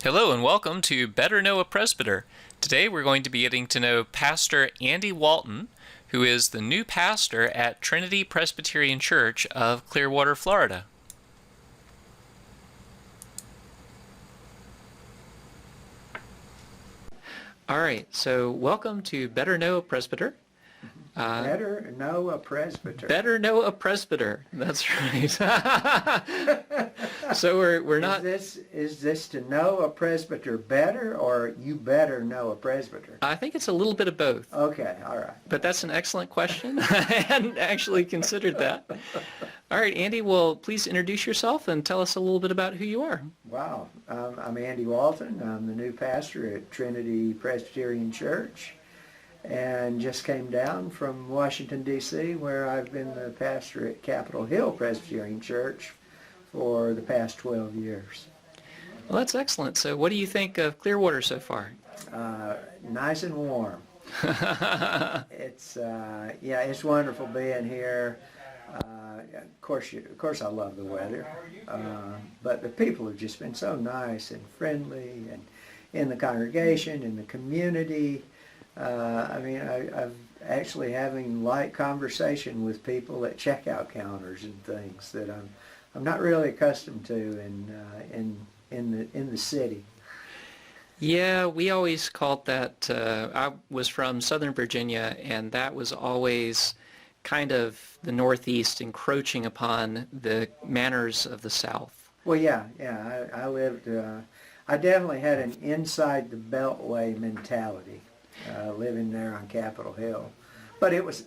Hello and welcome to Better Know a Presbyter. Today we're going to be getting to know Pastor Andy Walton, who is the new pastor at Trinity Presbyterian Church of Clearwater, Florida. All right, so welcome to Better Know a Presbyter. Better know a presbyter. Better know a presbyter. That's right. So we're not. Is this to know a presbyter better, or you better know a presbyter? I think it's a little bit of both. Okay, all right. But that's an excellent question. I hadn't actually considered that. All right, Andy, well, please introduce yourself and tell us a little bit about who you are. Wow, I'm Andy Walton. I'm the new pastor at Trinity Presbyterian Church, and just came down from Washington, D.C., where I've been the pastor at Capitol Hill Presbyterian Church for the past 12 years. Well, that's excellent. So what do you think of Clearwater so far? Nice and warm. It's wonderful being here. Of course, I love the weather, but the people have just been so nice and friendly, and in the congregation, in the community. I've actually having light conversation with people at checkout counters and things that I'm not really accustomed to in the city. Yeah, we always called that. I was from Southern Virginia, and that was always kind of the Northeast encroaching upon the manners of the South. Well, I lived. I definitely had an inside the Beltway mentality. Living there on Capitol Hill, but it was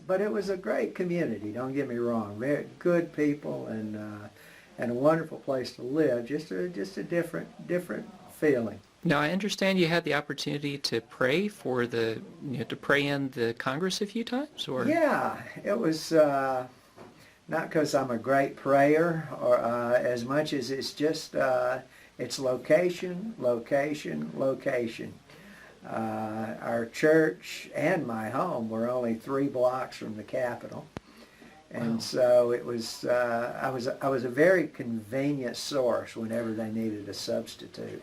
a great community. Don't get me wrong, very good people and a wonderful place to live. Just a different feeling. Now, I understand you had the opportunity to pray for to pray in the Congress a few times, or yeah, it was not because I'm a great prayer, or as much as it's just it's location. Our church and my home were only 3 blocks from the Capitol, and wow. So it was. I was a very convenient source whenever they needed a substitute,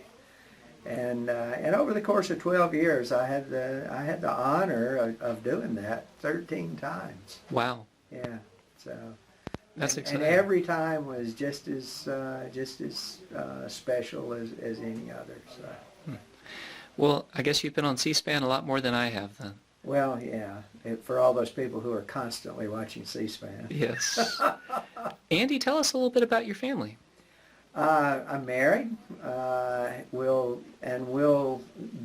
and over the course of 12 years, I had the honor of doing that 13 times. Wow. Yeah. So. That's exciting. And every time was just as special as any other. So. Well, I guess you've been on C-SPAN a lot more than I have then. Well, yeah, for all those people who are constantly watching C-SPAN. Yes. Andy, tell us a little bit about your family. I'm married. We'll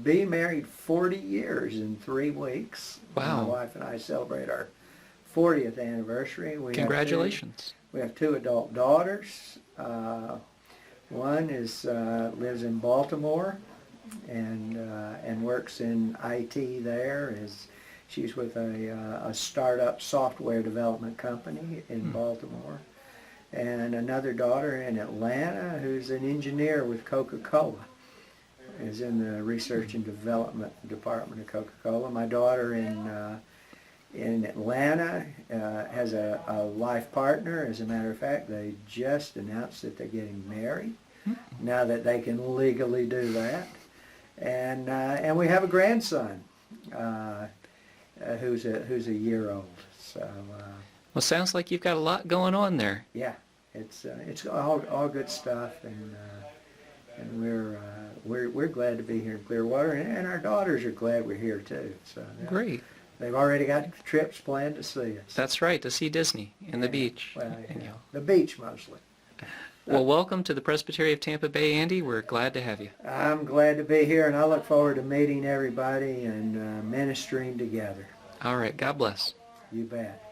be married 40 years in 3 weeks. Wow. My wife and I celebrate our 40th anniversary. Congratulations. We have 2 adult daughters. One lives in Baltimore and works in IT there. She's with a startup software development company in Baltimore, and another daughter in Atlanta who's an engineer with Coca-Cola, is in the research and development department of Coca-Cola. My daughter in Atlanta has a life partner. As a matter of fact, they just announced that they're getting married, now that they can legally do that. And we have a grandson who's a year old. So Well, sounds like you've got a lot going on there. yeah, it's all good stuff, and we're glad to be here in Clearwater, and our daughters are glad we're here too. So Great. they've already got trips planned to see us. That's right, to see Disney and the beach. Well, And, the beach mostly. Well, welcome to the Presbytery of Tampa Bay, Andy. We're glad to have you. I'm glad to be here, and I look forward to meeting everybody and ministering together. All right, God bless. You bet.